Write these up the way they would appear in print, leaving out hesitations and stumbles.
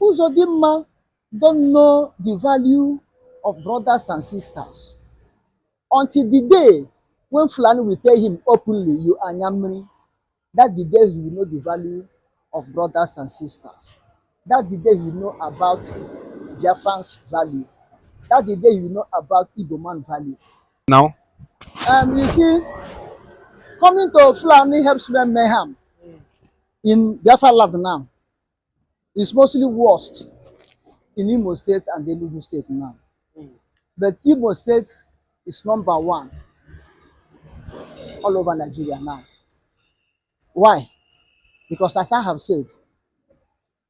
Uzodimma don't know the value of brothers and sisters until the day when Fulani will tell him openly, you are Nyamri. That the day he will know the value of brothers and sisters. That the day he will know about Biafran's value. That the day he will know about Igbo man value. Now, You see, coming to Fulani herdsmen mayhem in Biafra land now is mostly worst in Imo State and Enugu State now. But Imo State is number one all over Nigeria now. Why? Because as I have said,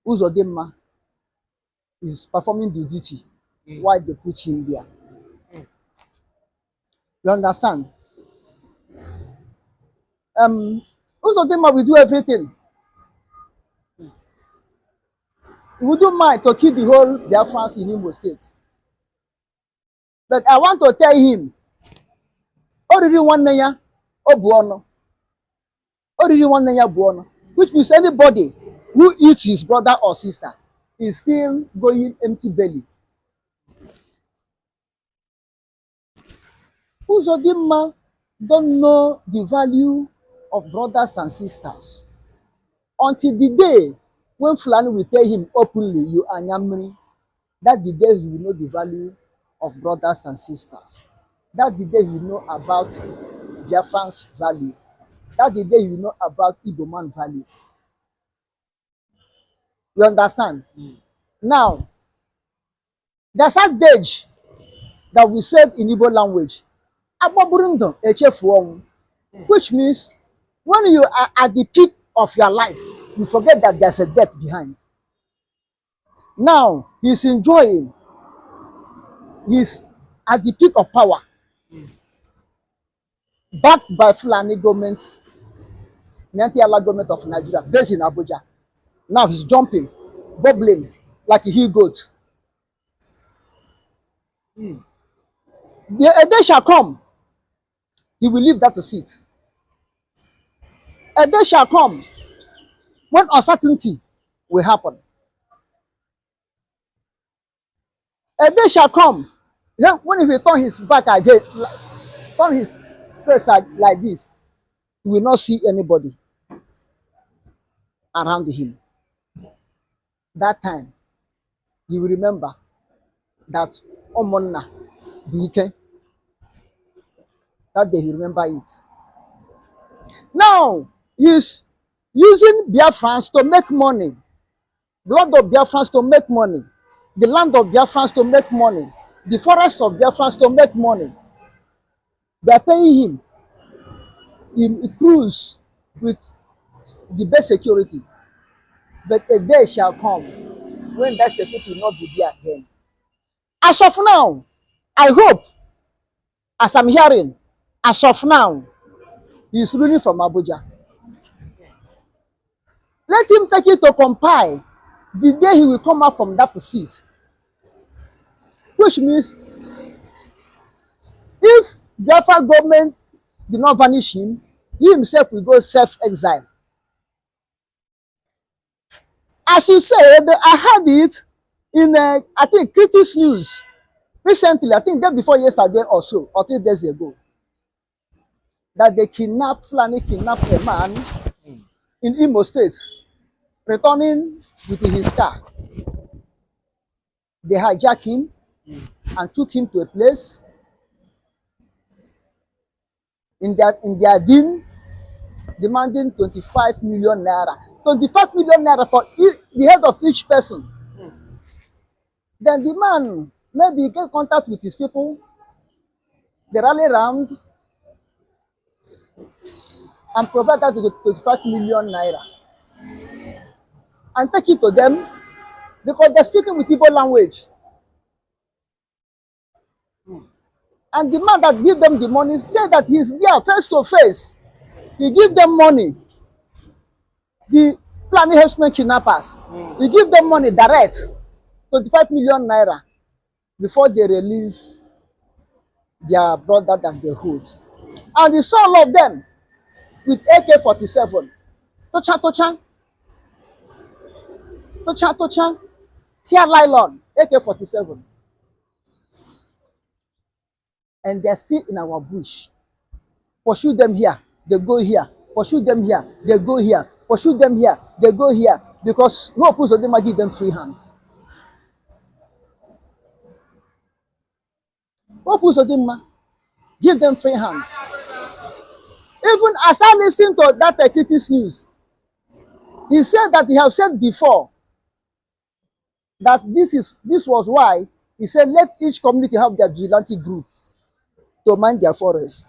Uzodimma is performing the duty why they put him there. You understand? Uzodimma will do everything. He wouldn't mind to kill the whole Biafrans in Imo State. But I want to tell him, Oriri Wanneya Obuono. Oriri Wanneya Buono. Which means anybody who eats his brother or sister is still going empty belly. Uzodimma don't know the value of brothers and sisters until the day when Fulani will tell him openly, you are Nyamri. That the day he will know the value of brothers and sisters. That the day he will know about Biafran's value. That the day he will know about Igbo man value. You understand? Now, there's a adage that we said in Igbo language, which means when you are at the peak of your life, you forget that there's a death behind. Now, he's enjoying. He's at the peak of power. Backed by Fulani government, Nyantiala government of Nigeria, based in Abuja. Now he's jumping, bubbling like a he-goat. A day shall come, he will leave that seat. A day shall come when uncertainty will happen. A day shall come when he will turn his back again, turn his face like this, he will not see anybody around him. That time, he will remember that Omonna Bike. That day he remember it. Now, he's using Biafrans to make money. Blood of Biafrans to make money. The land of Biafrans to make money. The forest of Biafrans to make money. They are paying him. He cruise with the best security. But a day shall come when that security will not be there again. As of now, I hope, as I'm hearing, as of now, he is ruling from Abuja. Let him take it to compile the day he will come out from that seat. Which means, if Biafra government did not vanish him, he himself will go self-exile. As you said, I heard it in, I think, Critics News recently, I think day before yesterday or so, or 3 days ago, that they Fulani kidnapped a man in Imo State, returning with his car. They hijacked him and took him to a place in their deal, demanding 25 million naira. 25 million naira for the head of each person. Then the man maybe get contact with his people, they rally around and provide that to 25 million naira and take it to them because they're speaking with Igbo language. And the man that give them the money said that he's there face to face. He give them money. The Fulani herdsmen kidnappers. He give them money direct, 25 million naira, before they release their brother that they hold. And he saw all of them with AK-47. Tocha, tocha. Tocha, tocha. tear nylon, AK-47. And they're still in our bush. Pursue them here, they go here. Pursue them here, they go here. Pursue them here, they go here. Because Hope Uzodimma give them free hand. Hope Uzodimma give them free hand. Even as I listen to that critics news, he said that he have said before that this was why he said let each community have their vigilante group to mind their forest.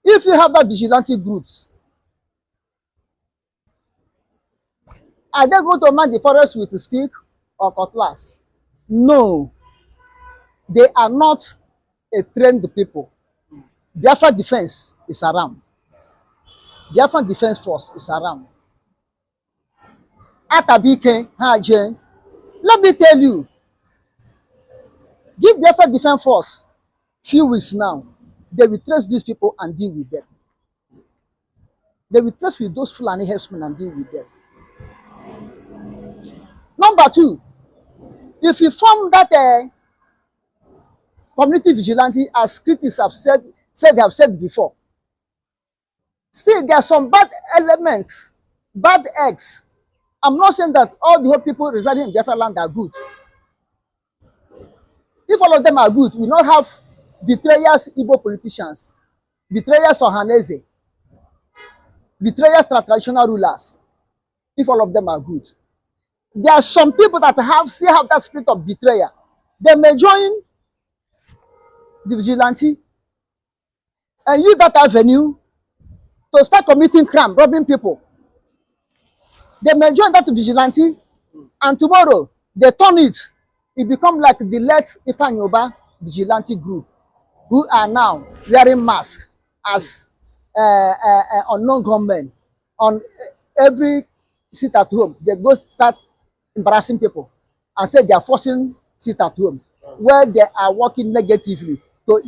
If you have that vigilante groups, are they going to mind the forest with a stick or cutlass? No, they are not a trained people. Biafra defense is around. Biafra defense force is around. Atabike, Hajen, let me tell you, give Biafra defense force few weeks now, they will trace these people and deal with them. They will trace with those Fulani herdsmen and deal with them. Number two, if you form that community vigilante, as critics have said they have said before, still there are some bad elements, bad eggs. I'm not saying that all the whole people residing in Biafra land are good. If all of them are good, we not have betrayers, Igbo politicians, betrayers Ohaneze, betrayers traditional rulers. If all of them are good, there are some people that still have that spirit of betrayal. They may join the vigilante and use that avenue to start committing crime, robbing people. They may join that vigilante, and tomorrow they turn it. It becomes like the late Ifanyoba vigilante group, who are now wearing masks as unknown gunmen. On every sit at home, they go start embarrassing people and say they are forcing sit at home, where they are working negatively to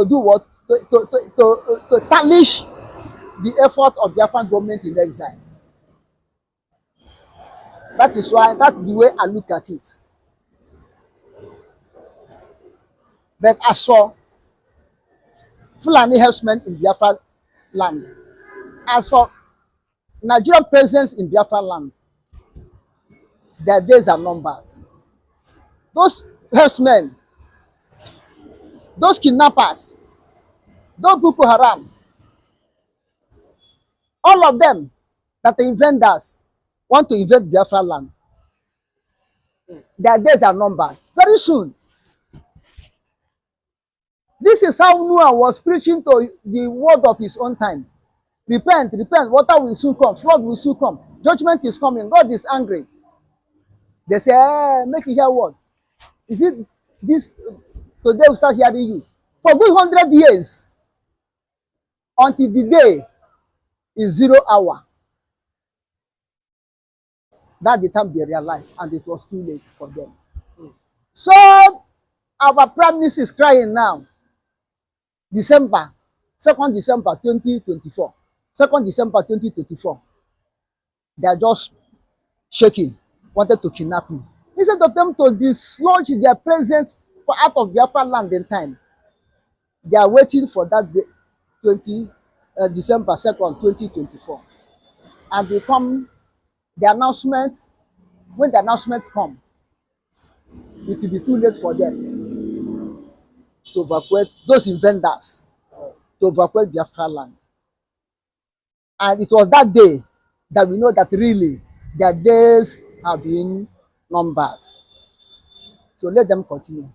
do what? To tarnish the effort of the Afghan government in exile. That is why, that's the way I look at it. But as for Fulani herdsmen in Biafra land, as for Nigerian presence in Biafra land, their days are numbered. Those herdsmen, those kidnappers, those Boko Haram, all of them that the invaders want to invade Biafra land, their days are numbered. Very soon. This is how Noah was preaching to the word of his own time. Repent, repent, water will soon come, flood will soon come, judgment is coming, God is angry. They say, make you hear what? Is it this today we start hearing you? For good 100 years, until the day is 0 hour. That's the time they realized, and it was too late for them. So our prime minister is crying now. December, 2nd December 2024. 2nd December 2024. They are just shaking, wanted to kidnap him. Instead of them to dislodge their presence out of Biafra land in time, they are waiting for that day, December 2nd, 2024. And they come, the announcement, when the announcement comes, it will be too late for them to evacuate those invaders, to evacuate Biafra land. And it was that day that we know that really their days have been numbered. So let them continue.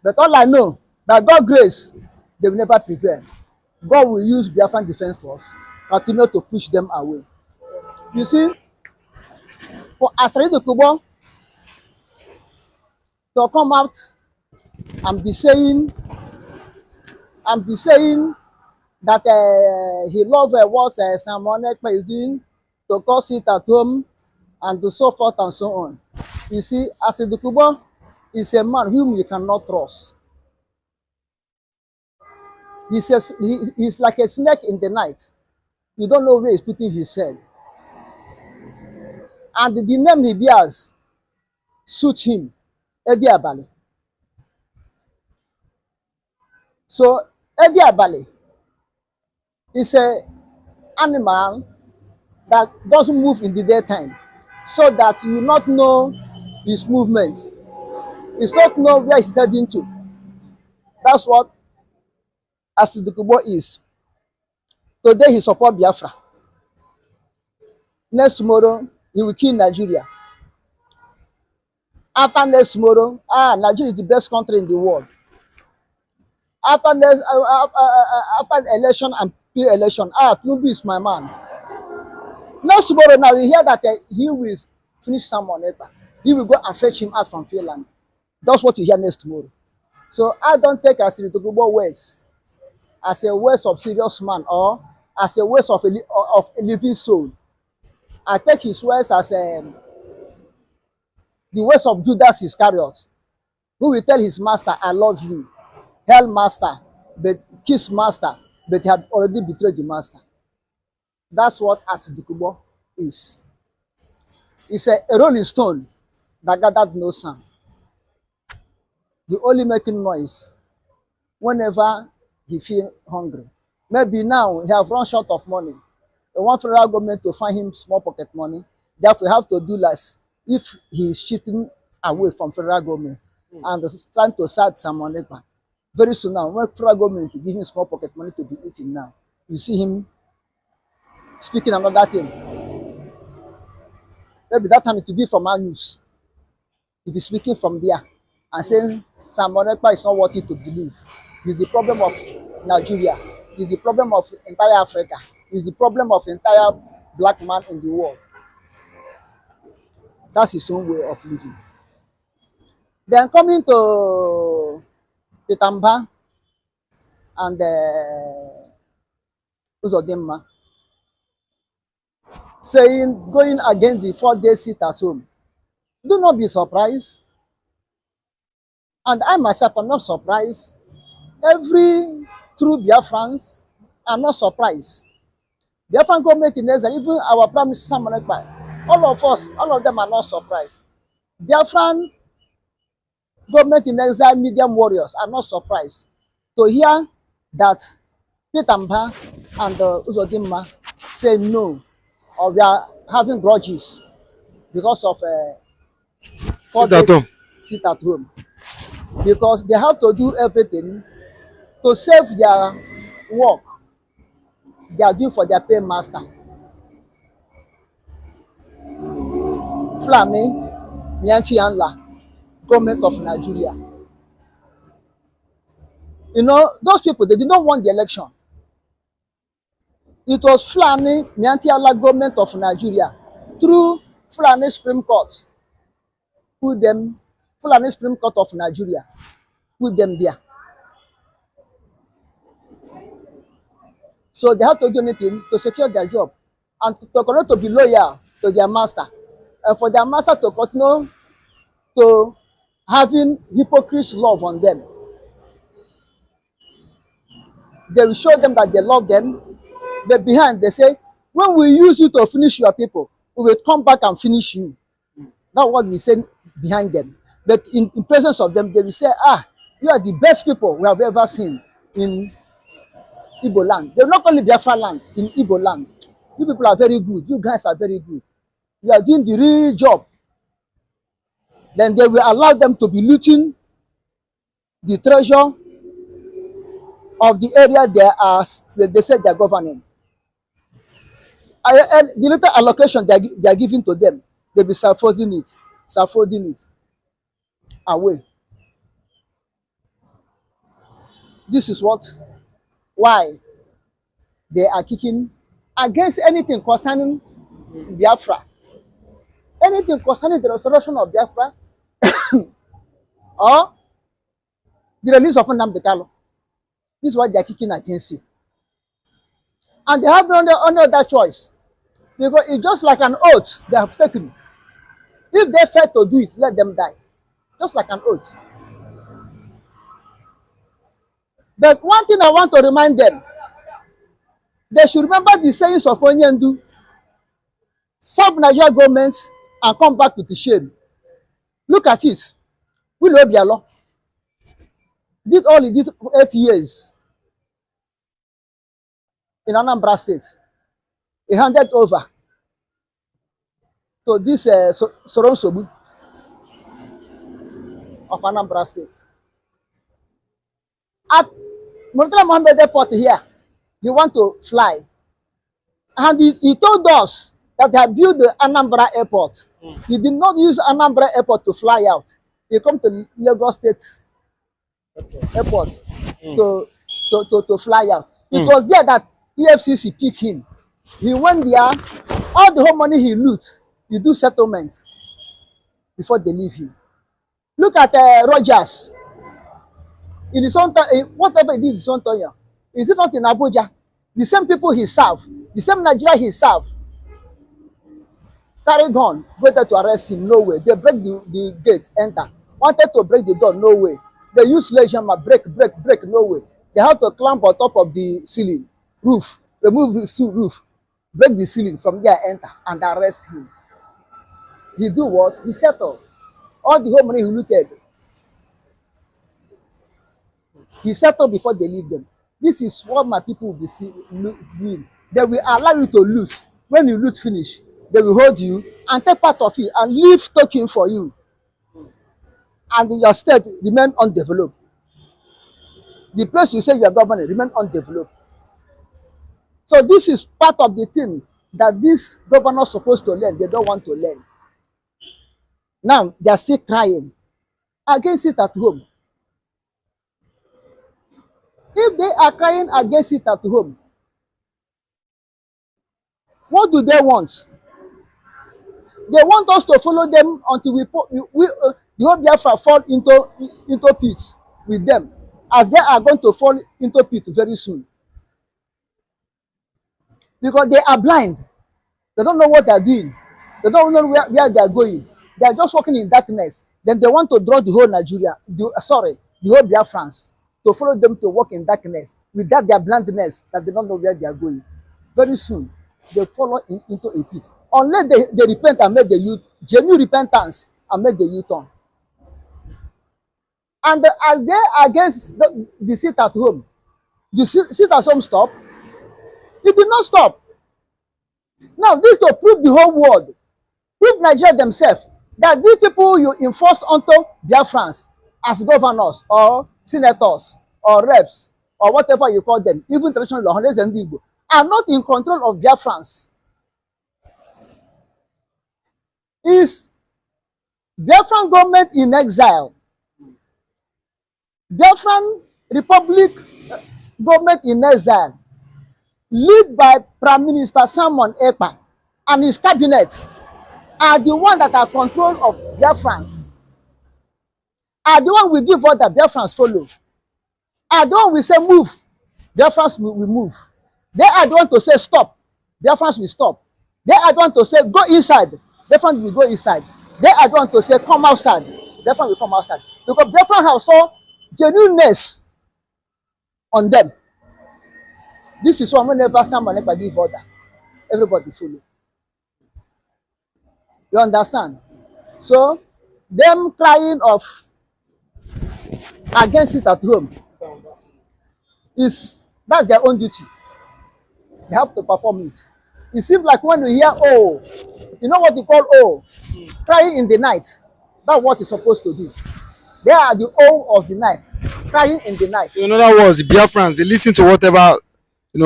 But all I know, by God's grace, they will never prevail. God will use Biafran Defense Force, continue to push them away. You see, for Asari de Kubo to come out and be saying that he loved what Simon Ekpa is doing, to go sit at home and do so forth and so on. You see, Asari de Kubo is a man whom you cannot trust. He says he's like a snake in the night. You don't know where he's putting his head. And the name he bears suits him, Eddie Abali. So Eddie Abali is a animal that doesn't move in the daytime, so that you not know his movements. It's not know where he's heading to. That's what Asidukubo is. Today he support Biafra. Next tomorrow he will kill Nigeria. After next tomorrow, Nigeria is the best country in the world. After next, after election and pre-election, Tinubu is my man. Next tomorrow now we hear that he will finish someone. He will go and fetch him out from Finland. That's what you hear next tomorrow. So I don't take Asidukubo words as a words of serious man or as a words of a living soul. I take his words as the words of Judas Iscariot, who will tell his master, I love you. Hell master, but kiss master, but he had already betrayed the master. That's what Asidukubo is. It's a rolling stone that gathered no sound. He only making noise whenever he feel hungry. Maybe now he have run short of money. They want federal government to find him small pocket money. Therefore, have to do less if he is shifting away from federal government and is trying to start some money back. Very soon now, when federal government give him small pocket money to be eating now, you see him speaking another thing. Maybe that time it will be from our news. He'll be speaking from there and saying Sam Monekpa is not worthy to believe. It's the problem of Nigeria. It's the problem of entire Africa. It's the problem of entire black man in the world. That's his own way of living. Then coming to Pitamba and Uzodimma, saying going against the 4-day sit at home. Do not be surprised. And I myself am not surprised. Every true Biafrans are not surprised. Biafran government in Israel, even our Prime Minister Sam Monekpa, all of us, all of them are not surprised. Biafran government in exile, medium warriors are not surprised to hear that Pitamba and Uzodimma say no, or we are having grudges because of 4 days sit at home. Because they have to do everything to save their work they are doing for their paymaster. Fulani, Mianchi Anla, government of Nigeria. You know, those people, they did not want the election. It was Fulani, Mianchi Anla government of Nigeria, through Fulani Supreme Court, put them, Fulani Supreme Court of Nigeria, put them there. So they have to do anything to secure their job and to continue to be loyal to their master, and for their master to continue to having hypocrite love on them. They will show them that they love them, but behind they say, when we use you to finish your people, we will come back and finish you. That's what we say behind them. But in presence of them, they will say, you are the best people we have ever seen in Igbo land. They will not only Biafra land, in Igbo land. You people are very good. You guys are very good. You are doing the real job. Then they will allow them to be looting the treasure of the area they said they are governing. And the little allocation they are giving to them, they will be self-folding it away. This is why they are kicking against anything concerning Biafra. Anything concerning the restoration of Biafra or the release of Nnamdi Kanu. This is why they are kicking against it. And they have no other choice. Because it's just like an oath they have taken. If they fail to do it, let them die. Just like an oath. But one thing I want to remind them, they should remember the sayings of Onyendu. Some Nigerian governments and come back with the shame. Look at it. Will Obialo did all he did for 8 years in Anambra State. He handed over to this Soronsobu of Anambra State. At Murtala Mohammed Airport here, he want to fly. And he told us that they had built the Anambra Airport. He did not use Anambra Airport to fly out. He come to Lagos State Airport to fly out. It was there that EFCC picked him. He went there, all the whole money he loot, he do settlement before they leave him. Look at Rogers. In his own time, whatever he did in his own time, is it not in Abuja? The same people he served, the same Nigeria he served, carried on, go there to arrest him, no way. They break the gate, enter. Wanted to break the door, no way. They use sledgehammer, break, no way. They have to climb on top of the ceiling, roof, remove the roof, break the ceiling, from there enter, and arrest him. He do what? He settled. All the whole money he looted, he settled before they leave them. This is what my people will be doing. They will allow you to loot. When you loot finish, they will hold you and take part of it and leave token for you. And your state remain undeveloped. The place you say you're governing remain undeveloped. So this is part of the thing that these governors are supposed to learn. They don't want to learn. Now they are still crying against it at home. If they are crying against it at home, what do they want? They want us to follow them until the whole Biafra fall into pits with them, as they are going to fall into pit very soon. Because they are blind. They don't know what they are doing. They don't know where they are going. They are just walking in darkness. Then they want to draw the whole Nigeria, the whole Biafrans, to follow them to walk in darkness with that their blindness that they don't know where they are going. Very soon, they follow into a pit. Unless they repent and make the genuine repentance and make the U-turn. And as they are against the sit at home, the sit at home stop? It did not stop. Now, this to prove the whole world, prove Nigeria themselves, that these people you enforce onto Biafrans as governors or senators or reps or whatever you call them, even traditional Lohanese and Igbo, are not in control of Biafrans. Is Biafran government in exile? Biafran Republic government in exile, led by Prime Minister Simon Ekpa and his cabinet, are the one that are control of Biafrans. Are the one we give order, Biafrans follow. Are the one we say move, Biafrans will move. They are the one to say stop, Biafrans will stop. They are the one to say go inside, Biafrans will go inside. They are the one to say come outside, Biafrans will come outside. Because Biafrans have so genuineness on them. This is why whenever someone ever give order, everybody follow. You understand? So, them crying of against it at home that's their own duty. They have to perform it. It seems like when we hear oh, you know what you call oh, crying in the night. That's what you're supposed to do. They are the oh of the night, crying in the night. So in other words, the Biafrans, they listen to whatever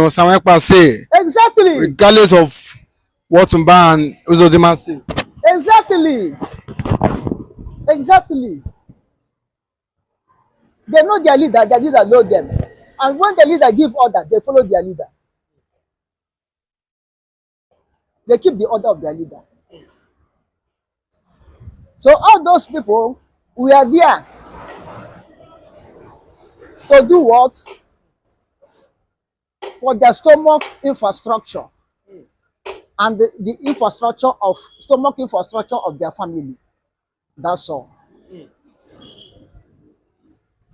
Samuel Ekpa say. Exactly. Regardless of what Umba and Uzodimma say. Exactly. Exactly. They know their leader know them. And when the leader give order, they follow their leader. They keep the order of their leader. So all those people, we are there to do what? For their stomach infrastructure and the infrastructure of stomach infrastructure of their family. That's all.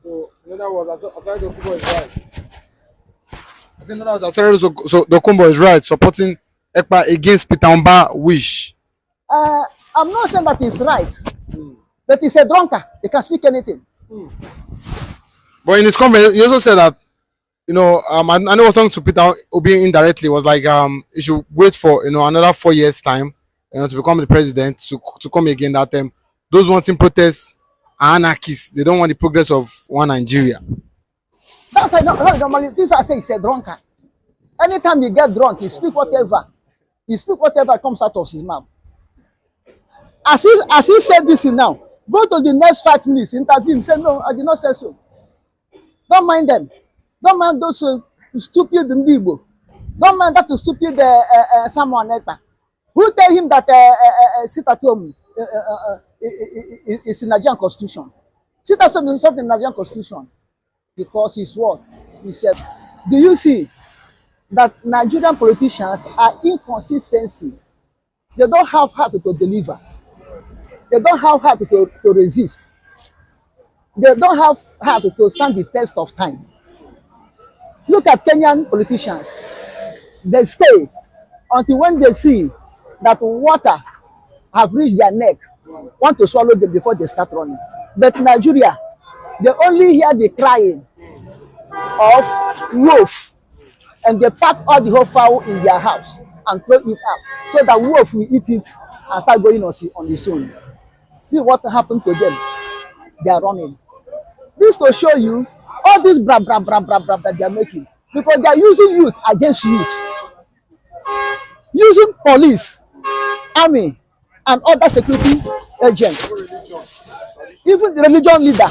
So in other words, Asari Dokubo is right. In other words, Asari Dokubo is right, supporting Ekpa against Peter Umba wish. I'm not saying that it's right, but he's a drunkard. He can speak anything. But in his comment, he also said that, I know I was talking to Peter Obi indirectly, was like, he should wait for, another 4 years time, to become the president, to come again that time. Those wanting protests are anarchists. They don't want the progress of one Nigeria. That's why normally this I say he's a drunkard. Anytime he get drunk, he speak whatever. He speak whatever comes out of his mouth. As he said this now, go to the next 5 minutes, interview him, say, no, I did not say so. Don't mind them. Don't mind those stupid Ndibo. Don't mind that stupid someone later. Who tell him that sit at home is in Nigerian constitution? Sit at home is not in Nigerian constitution. Because his word, he said, do you see that Nigerian politicians are inconsistency? They don't have heart to deliver. They don't have heart to resist. They don't have heart to stand the test of time. Look at Kenyan politicians. They stay until when they see that water have reached their neck, want to swallow them before they start running. But Nigeria, they only hear the crying of wolf, and they pack all the whole fowl in their house and throw it out so that wolf will eat it and start going on his own. This is what happened to them. They are running. This to show you all this bra that they are making, because they are using youth against youth, using police, army, and other security agents, even the religion leader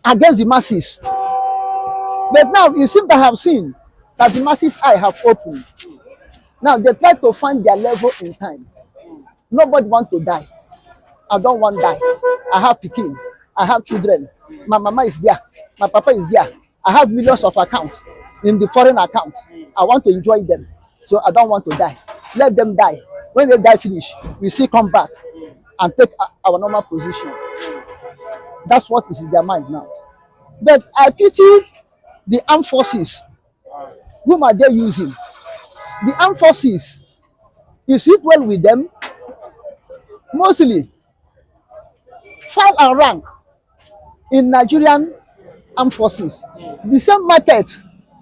against the masses. But now it seems to have seen that the masses' eye have opened. Now they try to find their level in time. Nobody wants to die. I don't want to die. I have Pekin. I have children. My mama is there. My papa is there. I have millions of accounts in the foreign account. I want to enjoy them. So I don't want to die. Let them die. When they die finish, we still come back and take our normal position. That's what is in their mind now. But I pity the armed forces. Whom are they using? The armed forces, is it well with them? Mostly, file and rank in Nigerian armed forces. The same market,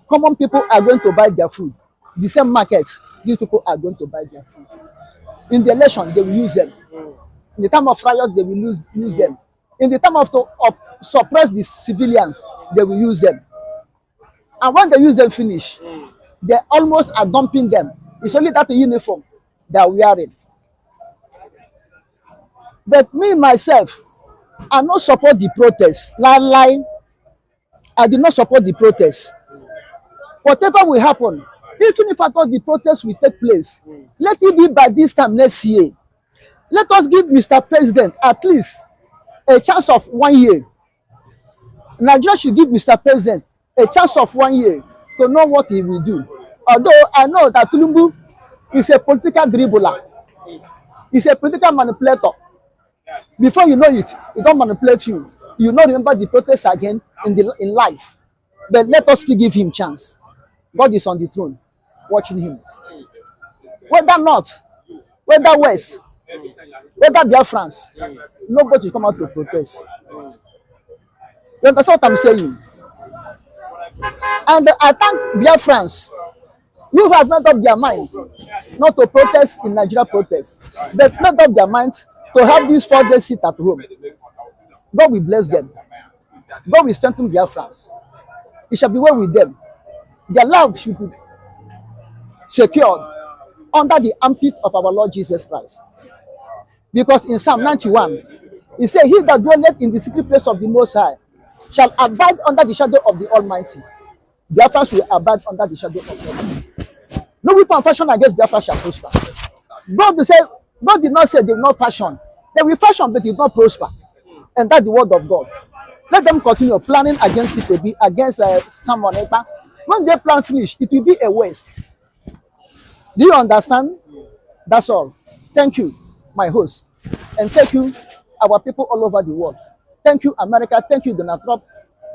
common people are going to buy their food. The same market, these people are going to buy their food. In the election, they will use them. In the time of riot, they will use them. In the time of suppress the civilians, they will use them. And when they use them finish, they almost are dumping them. It's only that uniform they are wearing. But me, myself, I not support the protest. Lie. I did not support the protest. Whatever will happen, even if I thought the protest will take place, let it be by this time next year. Let us give Mr. President at least a chance of 1 year. Nigeria should give Mr. President a chance of 1 year to know what he will do. Although I know that Tulumbu is a political dribbler. He's a political manipulator. Before you know it, he don't manipulate you. You not remember the protest again in life. But let us still give him chance. God is on the throne, watching him. Whether North, whether West, whether Biafrans, nobody should come out to protest. You understand what I'm saying? And I thank Biafrans who have made up their mind not to protest in Nigeria protest, but made up their mind to have this 4-day sit at home. God will bless them. God will strengthen Biafrans. It shall be well with them. Their life should be secured under the armpit of our Lord Jesus Christ. Because in Psalm 91, he said, he that dwelleth in the secret place of the Most High shall abide under the shadow of the Almighty. Biafrans will abide under the shadow of the Almighty. No weapon fashioned against Biafra shall prosper. God did not say they will not fashion. They will fashion, but it will not prosper. And that's the word of God. Let them continue planning against PTB, against someone else. When they plan finish, it will be a waste. Do you understand? That's all. Thank you, my host. And thank you, our people all over the world. Thank you, America. Thank you, Donald Trump.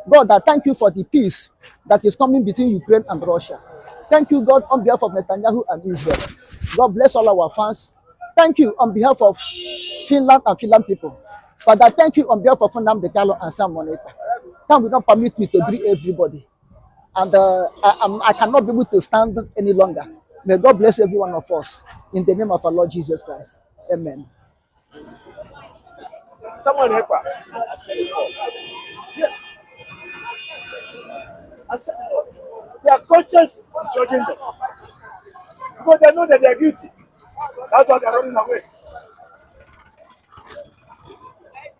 God, I thank you for the peace that is coming between Ukraine and Russia. Thank you, God, on behalf of Netanyahu and Israel. God bless all our fans. thank you on behalf of Finland and Finland people. Father, thank you on behalf of Nnamdi Kanu and Sam Moneta. Time will not permit me to greet everybody. And I cannot be able to stand any longer. May God bless every one of us. In the name of our Lord Jesus Christ. Amen. Someone help her. I said it all. Yes. I said it all. Their conscience is judging them. Because they know that they are guilty. That's why they are running away.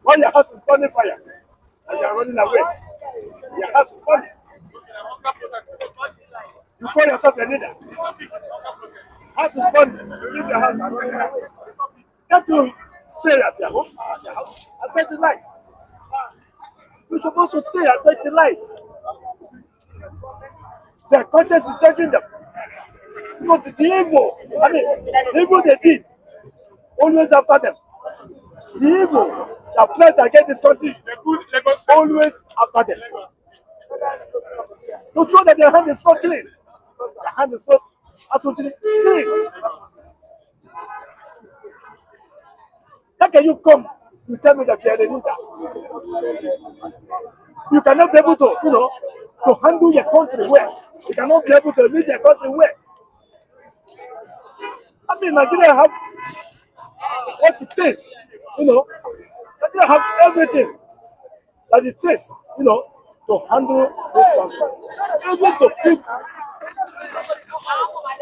When your house is burning fire and you are running away, your house is burning. You call yourself a leader. House is burning. You leave your house and run away. Can't you stay at your home, at your house, and beg the light? You're supposed to stay and beg the light. Their conscience is judging them. Because the evil, the evil they did, always after them. The evil that plans against this country, always after them. To show that their hand is not clean. Their hand is not absolutely clean. How can you come? You tell me that you are the leader. You cannot be able to, to handle your country well. You cannot be able to lead your country well. Nigeria have what it takes, Nigeria have everything that it takes, to handle this country. Even to feed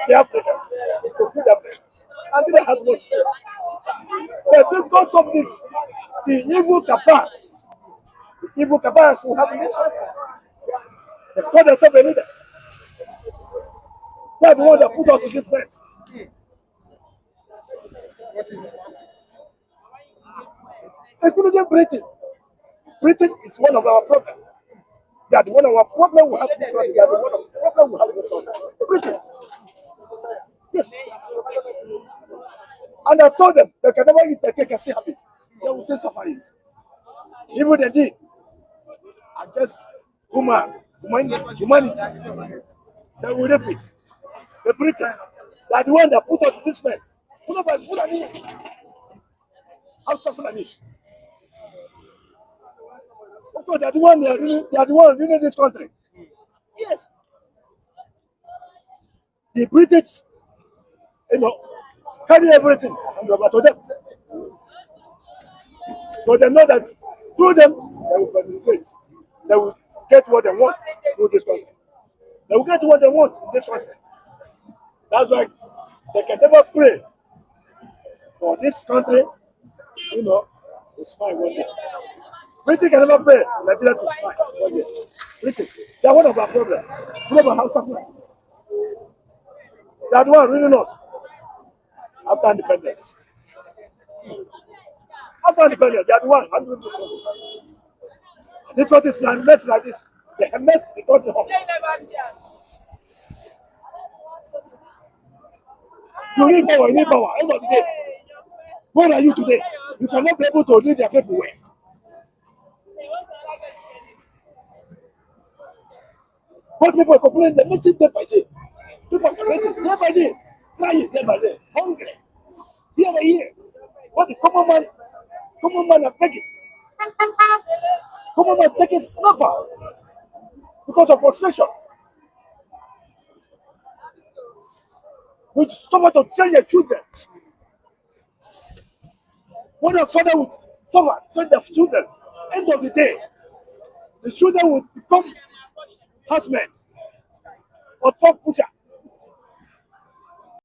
the Africans, to feed Africa. Nigeria has what it takes. But because of this, the evil cabals who have in this country, they call themselves a leader. They are the one that put us in this mess. Including Britain. Britain is one of our problems. They are the one of our problems we have in this country. They are the one of the problems we have in this country. Britain. Yes. And I told them they can never eat their cake and still have it. They will say suffering. Even they did. I guess humanity. They will rape it. The Britain. They are the one that put us in this mess. Followed by Fulani. Outside Fulani. Of course, they are the one ruining this country. Yes. The British, carry everything and over to them. But they know that through them, they will penetrate. They will get what they want through this country. They will get what they want in this country. That's why they can never pray for this country, to smile one day. Britain can never pray for Nigeria to smile one day. Britain, they are one of our problems. Global house of life. They are the one ruining us after independence. After independence, they are the one handling this country. This country is messed like this. They have messed the country up. You need power, End of the day. Where are you today? You cannot be able to lead your people well. What people are complaining, they're meeting day by day. People are complaining day by day, crying day by day, hungry. Here by here. What the common man are begging. Common man taking snuffer because of frustration. With someone to train your children. When a father would suffer, train their children, end of the day, the children would become housemen.